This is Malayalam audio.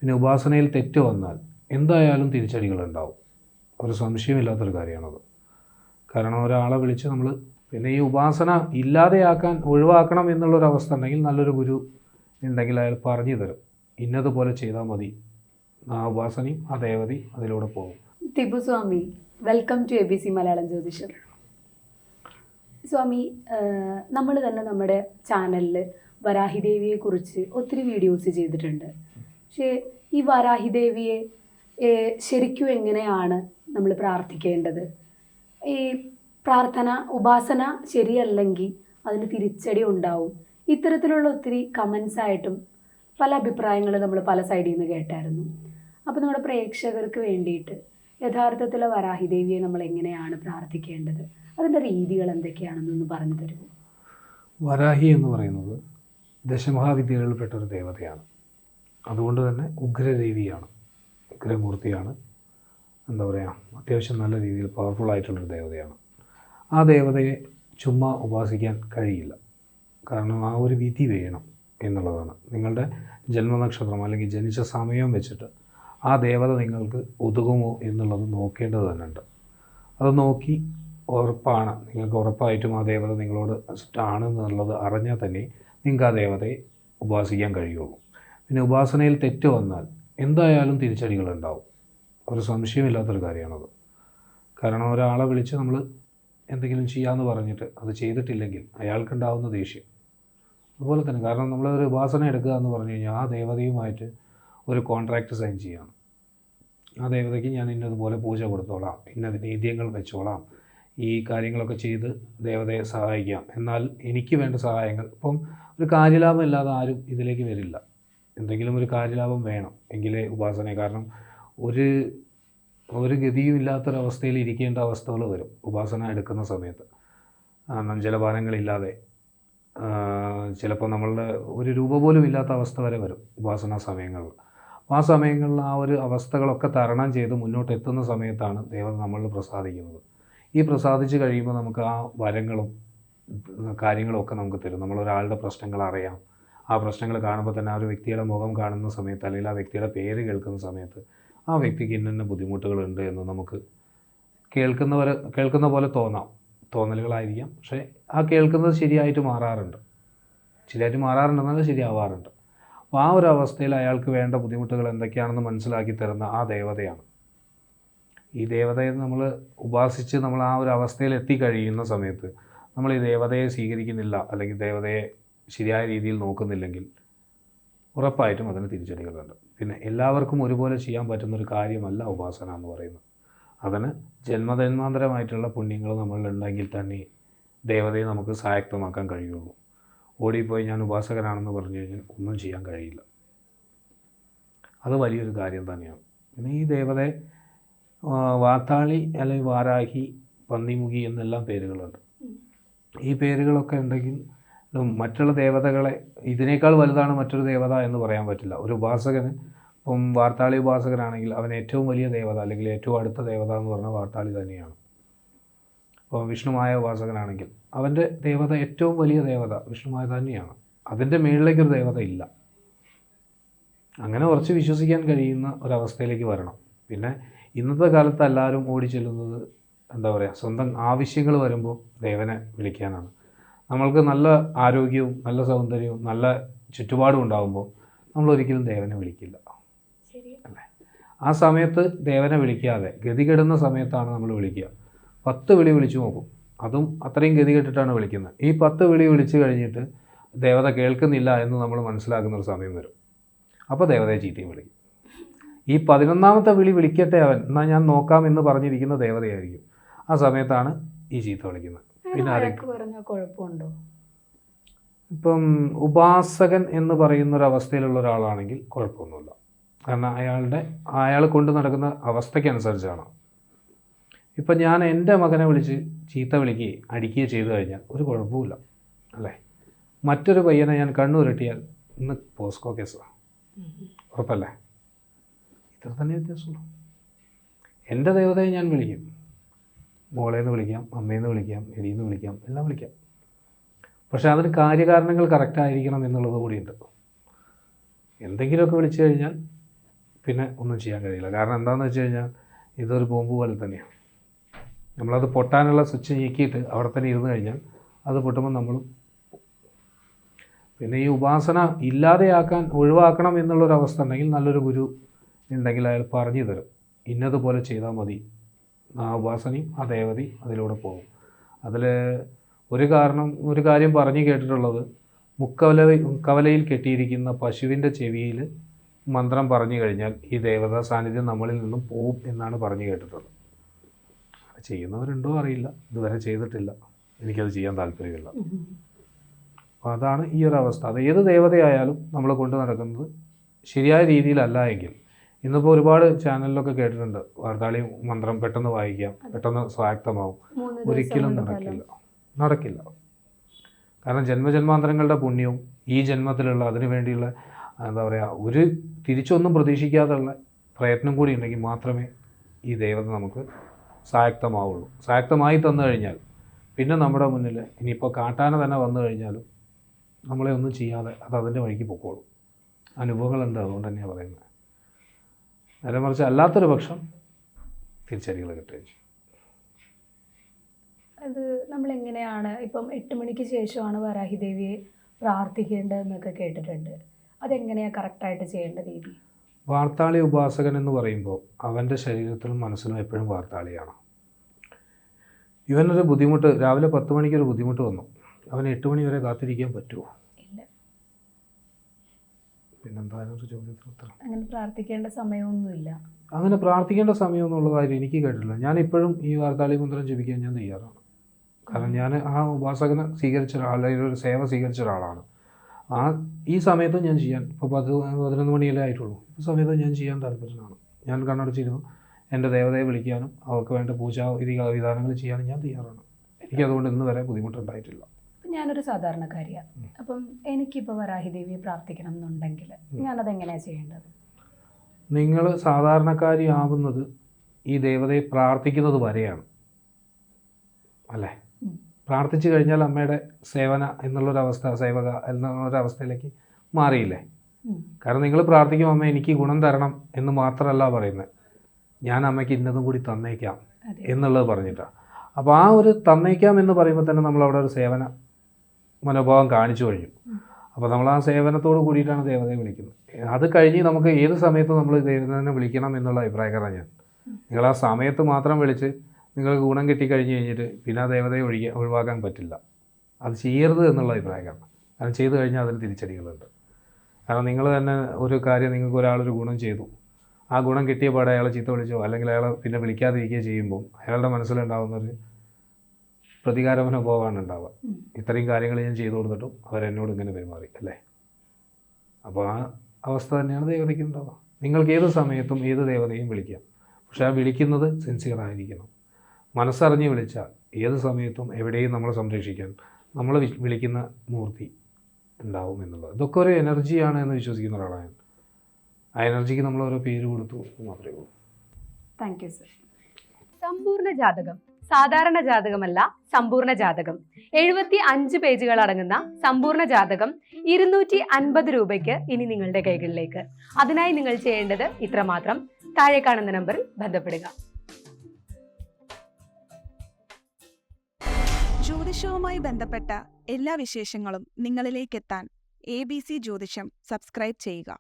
പിന്നെ ഉപാസനയിൽ തെറ്റ് വന്നാൽ എന്തായാലും തിരിച്ചടികളുണ്ടാവും. ഒരു സംശയമില്ലാത്തൊരു കാര്യമാണത്. കാരണം ഒരാളെ വിളിച്ച് നമ്മൾ പിന്നെ ഈ ഉപാസന ഇല്ലാതെയാക്കാൻ ഒഴിവാക്കണം എന്നുള്ളൊരവസ്ഥ ഉണ്ടെങ്കിൽ നല്ലൊരു ഗുരു ഉണ്ടെങ്കിൽ അയാൾ പറഞ്ഞു തരും, ഇന്നതുപോലെ ചെയ്താൽ മതി. ആ ഉപാസനയും ആ ദേവതയും അതിലൂടെ പോകും. ടിപ്പു സ്വാമി, വെൽക്കം ടു ABC മലയാളം ജ്യോതിഷം. സ്വാമി, നമ്മൾ തന്നെ നമ്മുടെ ചാനലിൽ വരാഹിദേവിയെക്കുറിച്ച് ഒത്തിരി വീഡിയോസ് ചെയ്തിട്ടുണ്ട്. പക്ഷേ ഈ വരാഹിദേവിയെ ശരിക്കും എങ്ങനെയാണ് നമ്മൾ പ്രാർത്ഥിക്കേണ്ടത്? ഈ പ്രാർത്ഥന ഉപാസന ശരിയല്ലെങ്കിൽ അതിന് തിരിച്ചടി ഉണ്ടാവും. ഇത്തരത്തിലുള്ള ഒത്തിരി കമൻസ് ആയിട്ടും പല അഭിപ്രായങ്ങൾ നമ്മൾ പല സൈഡിൽ നിന്ന് കേട്ടായിരുന്നു. അപ്പോൾ നമ്മുടെ പ്രേക്ഷകർക്ക് വേണ്ടിയിട്ട് യഥാർത്ഥത്തിലെ വരാഹിദേവിയെ നമ്മൾ എങ്ങനെയാണ് പ്രാർത്ഥിക്കേണ്ടത്, അതിൻ്റെ രീതികൾ എന്തൊക്കെയാണെന്നൊന്ന് പറഞ്ഞു തരുമോ? വരാഹി എന്ന് പറയുന്നത് ദശമഹാവിദ്യകളിൽപ്പെട്ടൊരു ദേവതയാണ്. അതുകൊണ്ട് തന്നെ ഉഗ്രദേവിയാണ്, ഉഗ്രമൂർത്തിയാണ്. എന്താ പറയുക, അത്യാവശ്യം നല്ല രീതിയിൽ പവർഫുള്ളായിട്ടുള്ളൊരു ദേവതയാണ്. ആ ദേവതയെ ചുമ്മാ ഉപാസിക്കാൻ കഴിയില്ല. കാരണം ആ ഒരു വിധി വേണം എന്നുള്ളതാണ്. നിങ്ങളുടെ ജന്മനക്ഷത്രം അല്ലെങ്കിൽ ജനിച്ച സമയം വെച്ചിട്ട് ആ ദേവത നിങ്ങൾക്ക് ഒതുങ്ങുമോ എന്നുള്ളത് നോക്കേണ്ടത് തന്നെ ഉണ്ട്. അത് നോക്കി ഉറപ്പാണ്, നിങ്ങൾക്ക് ഉറപ്പായിട്ടും ആ ദേവത നിങ്ങളോട് ആണെന്നുള്ളത് അറിഞ്ഞാൽ തന്നെ നിങ്ങൾക്ക് ആ ദേവതയെ ഉപാസിക്കാൻ കഴിയുള്ളൂ. പിന്നെ ഉപാസനയിൽ തെറ്റ് വന്നാൽ എന്തായാലും തിരിച്ചടികളുണ്ടാവും. ഒരു സംശയമില്ലാത്തൊരു കാര്യമാണത്. കാരണം ഒരാളെ വിളിച്ച് നമ്മൾ എന്തെങ്കിലും ചെയ്യാമെന്ന് പറഞ്ഞിട്ട് അത് ചെയ്തിട്ടില്ലെങ്കിൽ അയാൾക്കുണ്ടാവുന്ന ദേഷ്യം അതുപോലെ തന്നെ. കാരണം നമ്മളൊരു ഉപാസന എടുക്കുക എന്ന് പറഞ്ഞു കഴിഞ്ഞാൽ ആ ദേവതയുമായിട്ട് ഒരു കോൺട്രാക്റ്റ് സൈൻ ചെയ്യണം. ആ ദേവതയ്ക്ക് ഞാൻ ഇന്നതുപോലെ പൂജ കൊടുത്തോളാം, ഇന്ന നേദ്യങ്ങൾ വെച്ചോളാം, ഈ കാര്യങ്ങളൊക്കെ ചെയ്ത് ദേവതയെ സഹായിക്കാം. എന്നാൽ എനിക്ക് വേണ്ട സഹായങ്ങൾ ഇപ്പം ഒരു കാര്യലാഭം ഇല്ലാതെ ആരും ഇതിലേക്ക് വരില്ല. എന്തെങ്കിലും ഒരു കാര്യലാഭം വേണം എങ്കിലേ ഉപാസന. കാരണം ഒരു ഗതിയും ഇല്ലാത്തൊരവസ്ഥയിൽ ഇരിക്കേണ്ട അവസ്ഥകൾ വരും ഉപാസന എടുക്കുന്ന സമയത്ത്. ജലപാനങ്ങളില്ലാതെ ചിലപ്പോൾ നമ്മളുടെ ഒരു രൂപ പോലും ഇല്ലാത്ത അവസ്ഥ വരെ വരും ഉപാസനാ സമയങ്ങളിൽ. ആ സമയങ്ങളിൽ ആ ഒരു അവസ്ഥകളൊക്കെ തരണം ചെയ്ത് മുന്നോട്ട് എത്തുന്ന സമയത്താണ് ദേവത നമ്മളിൽ പ്രസാദിക്കുന്നത്. ഈ പ്രസാദിച്ച് കഴിയുമ്പോൾ നമുക്ക് ആ വരങ്ങളും കാര്യങ്ങളും ഒക്കെ നമുക്ക് തരും. നമ്മളൊരാളുടെ പ്രശ്നങ്ങൾ അറിയാം. ആ പ്രശ്നങ്ങൾ കാണുമ്പോൾ തന്നെ ആ ഒരു വ്യക്തിയുടെ മുഖം കാണുന്ന സമയത്ത് അല്ലെങ്കിൽ ആ വ്യക്തിയുടെ പേര് കേൾക്കുന്ന സമയത്ത് ആ വ്യക്തിക്ക് ഇന്ന ബുദ്ധിമുട്ടുകളുണ്ട് എന്ന് നമുക്ക് കേൾക്കുന്ന പോലെ തോന്നലുകളായിരിക്കാം. പക്ഷേ ആ കേൾക്കുന്നത് ശരിയായിട്ട് മാറാറുണ്ടെന്നാൽ ശരിയാവാറുണ്ട്. അപ്പോൾ ആ ഒരു അവസ്ഥയിൽ അയാൾക്ക് വേണ്ട ബുദ്ധിമുട്ടുകൾ എന്തൊക്കെയാണെന്ന് മനസ്സിലാക്കി തരുന്ന ആ ദേവതയാണ്. ഈ ദേവതയെ നമ്മൾ ഉപാസിച്ച് നമ്മൾ ആ ഒരു അവസ്ഥയിൽ എത്തിക്കഴിയുന്ന സമയത്ത് നമ്മൾ ഈ ദേവതയെ സ്വീകരിക്കുന്നില്ല അല്ലെങ്കിൽ ദേവതയെ ശരിയായ രീതിയിൽ നോക്കുന്നില്ലെങ്കിൽ ഉറപ്പായിട്ടും അതിന് തിരിച്ചടികളുണ്ട്. പിന്നെ എല്ലാവർക്കും ഒരുപോലെ ചെയ്യാൻ പറ്റുന്നൊരു കാര്യമല്ല ഉപാസന എന്ന് പറയുന്നത്. അതിന് ജന്മജന്മാന്തരമായിട്ടുള്ള പുണ്യങ്ങൾ നമ്മളിലുണ്ടെങ്കിൽ തന്നെ ദേവതയെ നമുക്ക് സ്വായക്തമാക്കാൻ കഴിയുള്ളൂ. ഓടിപ്പോയി ഞാൻ ഉപാസകനാണെന്ന് പറഞ്ഞു കഴിഞ്ഞാൽ ഒന്നും ചെയ്യാൻ കഴിയില്ല. അത് വലിയൊരു കാര്യം തന്നെയാണ്. പിന്നെ ഈ ദേവതയെ വാത്താളി അല്ലെങ്കിൽ വാരാഹി, പന്നിമുഖി എന്നെല്ലാം പേരുകളുണ്ട്. ഈ പേരുകളൊക്കെ ഉണ്ടെങ്കിൽ മറ്റുള്ള ദേവതകളെ ഇതിനേക്കാൾ വലുതാണ് മറ്റൊരു ദേവത എന്ന് പറയാൻ പറ്റില്ല. ഒരു ഉപാസകന് ഇപ്പം വാർത്താളി ഉപാസകനാണെങ്കിൽ അവൻ ഏറ്റവും വലിയ ദേവത അല്ലെങ്കിൽ ഏറ്റവും അടുത്ത ദേവത എന്ന് പറഞ്ഞാൽ വാർത്താളി തന്നെയാണ്. ഇപ്പോൾ വിഷ്ണുമായ ഉപാസകനാണെങ്കിൽ അവൻ്റെ ദേവത ഏറ്റവും വലിയ ദേവത വിഷ്ണുമായ തന്നെയാണ്. അതിൻ്റെ മുകളിലേക്കൊരു ദേവത ഇല്ല. അങ്ങനെ ഉറച്ച് വിശ്വസിക്കാൻ കഴിയുന്ന ഒരവസ്ഥയിലേക്ക് വരണം. പിന്നെ ഇന്നത്തെ കാലത്ത് എല്ലാവരും ഓടി ചെല്ലുന്നത് എന്താ പറയുക, സ്വന്തം ആവശ്യങ്ങൾ വരുമ്പോൾ ദേവനെ വിളിക്കാനാണ്. നമ്മൾക്ക് നല്ല ആരോഗ്യവും നല്ല സൗന്ദര്യവും നല്ല ചുറ്റുപാടും ഉണ്ടാകുമ്പോൾ നമ്മൾ ഒരിക്കലും ദേവനെ വിളിക്കില്ല, അല്ലേ? ആ സമയത്ത് ദേവനെ വിളിക്കാതെ ഗതികെടുന്ന സമയത്താണ് നമ്മൾ വിളിക്കുക. 10 വിളി വിളിച്ചു നോക്കും, അതും അത്രയും ഗതികെട്ടിട്ടാണ് വിളിക്കുന്നത്. ഈ 10 വിളി വിളിച്ചു കഴിഞ്ഞിട്ട് ദേവത കേൾക്കുന്നില്ല എന്ന് നമ്മൾ മനസ്സിലാക്കുന്നൊരു സമയം വരും. അപ്പോൾ ദേവതയെ ചീത്തയും വിളിക്കും. ഈ 11ാമത്തെ വിളി വിളിക്കട്ടെ അവൻ, എന്നാൽ ഞാൻ നോക്കാം എന്ന് പറഞ്ഞിരിക്കുന്ന ദേവതയായിരിക്കും. ആ സമയത്താണ് ഈ ചീത്ത വിളിക്കുന്നത്. പിന്നെ കുഴപ്പമുണ്ടോ? ഇപ്പം ഉപാസകൻ എന്ന് പറയുന്ന ഒരു അവസ്ഥയിലുള്ള ഒരാളാണെങ്കിൽ കുഴപ്പമൊന്നുമില്ല. കാരണം അയാൾ കൊണ്ട് നടക്കുന്ന അവസ്ഥയ്ക്കനുസരിച്ചാണ്. ഇപ്പം ഞാൻ എൻ്റെ മകനെ വിളിച്ച് ചീത്ത വിളിക്കുകയോ അടിക്കുകയോ ചെയ്തു കഴിഞ്ഞാൽ ഒരു കുഴപ്പമില്ല, അല്ലേ? മറ്റൊരു പയ്യനെ ഞാൻ കണ്ണുരുട്ടിയാൽ ഇന്ന് പോസ്കോ കേസാണ്, ഉറപ്പല്ലേ? ഇത്ര തന്നെ വ്യത്യാസമുള്ളൂ. എൻ്റെ ദേവതയെ ഞാൻ വിളിക്കും, മോളേന്ന് വിളിക്കാം, അമ്മേന്ന് വിളിക്കാം, എടീന്ന് വിളിക്കാം, എല്ലാം വിളിക്കാം. പക്ഷേ അതിന് കാര്യകാരണങ്ങൾ കറക്റ്റായിരിക്കണം എന്നുള്ളത് കൂടിയുണ്ട്. എന്തെങ്കിലുമൊക്കെ വിളിച്ചു കഴിഞ്ഞാൽ പിന്നെ ഒന്നും ചെയ്യാൻ കഴിയില്ല. കാരണം എന്താണെന്ന് വെച്ച് കഴിഞ്ഞാൽ ഇതൊരു ബോംബ് പോലെ തന്നെയാണ്. നമ്മളത് പൊട്ടാനുള്ള സ്വിച്ച് നീക്കിയിട്ട് അവിടെ തന്നെ ഇരുന്ന് കഴിഞ്ഞാൽ അത് പൊട്ടുമ്പോൾ നമ്മളും. പിന്നെ ഈ ഉപാസന ഇല്ലാതെയാക്കാൻ ഒഴിവാക്കണം എന്നുള്ളൊരവസ്ഥ ഉണ്ടെങ്കിൽ നല്ലൊരു ഗുരു ഉണ്ടെങ്കിൽ അയാൾ പറഞ്ഞു തരും, ഇന്നതുപോലെ ചെയ്താൽ മതി. ആ ഉപാസനയും ആ ദേവതയും അതിലൂടെ പോകും. അതിൽ ഒരു കാര്യം പറഞ്ഞു കേട്ടിട്ടുള്ളത്, മുക്കവലയിൽ കെട്ടിയിരിക്കുന്ന പശുവിൻ്റെ ചെവിയിൽ മന്ത്രം പറഞ്ഞു കഴിഞ്ഞാൽ ഈ ദേവതാ സാന്നിധ്യം നമ്മളിൽ നിന്നും പോവും എന്നാണ് പറഞ്ഞു കേട്ടിട്ടുള്ളത്. അത് ചെയ്യുന്നവരുണ്ടോ അറിയില്ല, ഇതുവരെ ചെയ്തിട്ടില്ല, എനിക്കത് ചെയ്യാൻ താല്പര്യമില്ല. അപ്പോൾ അതാണ് ഈ ഒരു അവസ്ഥ. അത് ഏത് ദേവതയായാലും നമ്മൾ കൊണ്ട് നടക്കുന്നത് ശരിയായ രീതിയിലല്ല എങ്കിൽ, ഇന്നിപ്പോൾ ഒരുപാട് ചാനലിലൊക്കെ കേട്ടിട്ടുണ്ട്, വാർത്താളി മന്ത്രം പെട്ടെന്ന് വായിക്കാം, പെട്ടെന്ന് സ്വായക്തമാവും. ഒരിക്കലും നടക്കില്ല. കാരണം ജന്മജന്മാന്തരങ്ങളുടെ പുണ്യവും ഈ ജന്മത്തിലുള്ള അതിനു വേണ്ടിയുള്ള എന്താ പറയുക, ഒരു തിരിച്ചൊന്നും പ്രതീക്ഷിക്കാതെയുള്ള പ്രയത്നം കൂടി ഉണ്ടെങ്കിൽ മാത്രമേ ഈ ദേവത നമുക്ക് സ്വായക്തമാവുള്ളൂ. സ്വായക്തമായി തന്നു കഴിഞ്ഞാൽ പിന്നെ നമ്മുടെ മുന്നിൽ ഇനിയിപ്പോൾ കാട്ടാന തന്നെ വന്നു കഴിഞ്ഞാലും നമ്മളെ ഒന്നും ചെയ്യാതെ അത് അതിൻ്റെ വഴിക്ക് പൊക്കോളും. അനുഭവങ്ങളുണ്ട്, അതുകൊണ്ട് തന്നെയാണ് പറയുന്നത്. നേരെ മറിച്ച് അല്ലാത്തൊരു പക്ഷം തിരിച്ചടികൾ കിട്ടുകയും ചെയ്യും. അത് നമ്മളെങ്ങനെയാണ് ഇപ്പം 8 മണിക്ക് ശേഷമാണ് വരാഹി ദേവിയെ പ്രാർത്ഥിക്കേണ്ടതെന്നൊക്കെ കേട്ടിട്ടുണ്ട്. അതെങ്ങനെയാണ് കറക്റ്റായിട്ട് ചെയ്യേണ്ട രീതി? വാർത്താളി ഉപാസകൻ എന്ന് പറയുമ്പോൾ അവൻ്റെ ശരീരത്തിലും മനസ്സിലും എപ്പോഴും വാർത്താളിയാണ്. ഇവനൊരു ബുദ്ധിമുട്ട്, രാവിലെ 10 മണിക്കൊരു ബുദ്ധിമുട്ട് വന്നു, അവന് 8 മണി വരെ കാത്തിരിക്കാൻ പറ്റുമോ? ഇല്ല. പിന്നെന്താ ഒരു ചോദ്യത്തിന് ഉത്തരം? അങ്ങനെ പ്രാർത്ഥിക്കേണ്ട സമയമൊന്നുമില്ല. അങ്ങനെ പ്രാർത്ഥിക്കേണ്ട സമയം എന്നുള്ള കാര്യം എനിക്ക് കേട്ടില്ല. ഞാനിപ്പോഴും ഈ വാർത്താളി മന്ത്രം ജപിക്കാൻ ഞാൻ തയ്യാറാണ്. കാരണം ഞാൻ ആ ഉപാസകനെ സ്വീകരിച്ച അല്ലെങ്കിൽ ഒരു സേവ സ്വീകരിച്ച ഒരാളാണ്. ഈ സമയത്ത് ഞാൻ ചെയ്യാൻ, ഇപ്പോൾ 11 മണിയല്ലേ ആയിട്ടുള്ളൂ, ഈ സമയത്ത് ഞാൻ ചെയ്യാൻ താല്പര്യമാണ്. ഞാൻ കണ്ണടച്ചിരുന്നു എൻ്റെ ദേവതയെ വിളിക്കാനും അവർക്ക് വേണ്ട പൂജാ വിധാനങ്ങൾ ചെയ്യാനും ഞാൻ തയ്യാറാണ്. എനിക്കതുകൊണ്ട് ഇന്ന് വരെ ബുദ്ധിമുട്ടുണ്ടായിട്ടില്ല. ഞാനൊരു സാധാരണക്കാരിയാണ്. അപ്പം എനിക്കിപ്പോൾ വരാഹി ദേവിയെ പ്രാർത്ഥിക്കണം എന്നുണ്ടെങ്കിൽ ഞാനതെങ്ങനെയാണ് ചെയ്യേണ്ടത്? നിങ്ങൾ സാധാരണക്കാരി ആവുന്നത് ഈ ദേവതയെ പ്രാർത്ഥിക്കുന്നത് വരെയാണ് അല്ലേ? പ്രാർത്ഥിച്ചു കഴിഞ്ഞാൽ അമ്മയുടെ സേവന എന്നുള്ളൊരവസ്ഥ, സേവക എന്നുള്ളൊരവസ്ഥയിലേക്ക് മാറിയില്ലേ? കാരണം നിങ്ങൾ പ്രാർത്ഥിക്കും, അമ്മ എനിക്ക് ഗുണം തരണം എന്ന് മാത്രമല്ല പറയുന്നത്, ഞാൻ അമ്മയ്ക്ക് ഇന്നതും കൂടി തന്നേക്കാം എന്നുള്ളത് പറഞ്ഞിട്ടാണ്. അപ്പോൾ ആ ഒരു തന്നേക്കാം എന്ന് പറയുമ്പോൾ തന്നെ നമ്മളവിടെ ഒരു സേവന മനോഭാവം കാണിച്ചു കഴിഞ്ഞു. അപ്പോൾ നമ്മൾ ആ സേവനത്തോട് കൂടിയിട്ടാണ് ദേവതയെ വിളിക്കുന്നത്. അത് കഴിഞ്ഞ് നമുക്ക് ഏത് സമയത്തും നമ്മൾ ദേവതനെ വിളിക്കണം എന്നുള്ള അഭിപ്രായക്കാരാണ് ഞാൻ. നിങ്ങൾ ആ സമയത്ത് മാത്രം വിളിച്ച് നിങ്ങൾക്ക് ഗുണം കിട്ടിക്കഴിഞ്ഞ് കഴിഞ്ഞിട്ട് പിന്നെ ആ ദേവതയെ ഒഴിവാക്കാൻ പറ്റില്ല. അത് ചെയ്യരുത് എന്നുള്ള അഭിപ്രായക്കാരാണ്. കാരണം ചെയ്തു കഴിഞ്ഞാൽ അതിന് തിരിച്ചടികളുണ്ട്. കാരണം നിങ്ങൾ തന്നെ ഒരു കാര്യം, നിങ്ങൾക്ക് ഒരാളൊരു ഗുണം ചെയ്തു, ആ ഗുണം കിട്ടിയ പാടെ അയാളെ ചീത്ത വിളിച്ചോ അല്ലെങ്കിൽ അയാളെ പിന്നെ വിളിക്കാതിരിക്കുകയോ ചെയ്യുമ്പോൾ അയാളുടെ മനസ്സിലുണ്ടാകുന്നൊരു പ്രതികാര മനോഭാവമാണ് ഉണ്ടാവുക. ഇത്രയും കാര്യങ്ങൾ ഞാൻ ചെയ്തു കൊടുത്തിട്ടും അവരെന്നോട് ഇങ്ങനെ പെരുമാറി അല്ലേ? അപ്പോൾ ആ അവസ്ഥ തന്നെയാണ് ദേവതയ്ക്ക് ഉണ്ടാവുക. നിങ്ങൾക്ക് ഏത് സമയത്തും ഏത് ദേവതയും വിളിക്കാം. പക്ഷേ ആ വിളിക്കുന്നത് സിൻസിയറായിരിക്കണം. മനസ്സറിഞ്ഞ് വിളിച്ചാൽ ഏത് സമയത്തും എവിടെയും നമ്മളെ സംരക്ഷിക്കാൻ നമ്മൾ വിളിക്കുന്ന മൂർത്തി ഉണ്ടാവും എന്നുള്ളത്. ഇതൊക്കെ ഒരു എനർജിയാണ് എന്ന് വിശ്വസിക്കുന്ന ഒരാളാണ്. ആ എനർജിക്ക് നമ്മൾ ഓരോ പേര് കൊടുത്തു മാത്രമേ ഉള്ളൂ. Thank you sir. സമ്പൂർണ്ണ ജാതകം സാധാരണ ജാതകമല്ല, സമ്പൂർണ്ണ ജാതകം. 75 പേജുകൾ അടങ്ങുന്ന സമ്പൂർണ്ണ ജാതകം 250 രൂപയ്ക്ക് ഇനി നിങ്ങളുടെ കൈകളിലേക്ക്. അതിനായി നിങ്ങൾ ചെയ്യേണ്ടത് ഇത്രമാത്രം: താഴെ കാണുന്ന നമ്പറിൽ ബന്ധപ്പെടുക. ജ്യോതിഷവുമായി ബന്ധപ്പെട്ട എല്ലാ വിശേഷങ്ങളും നിങ്ങളിലേക്ക് എത്താൻ ABC ജ്യോതിഷം സബ്സ്ക്രൈബ് ചെയ്യുക.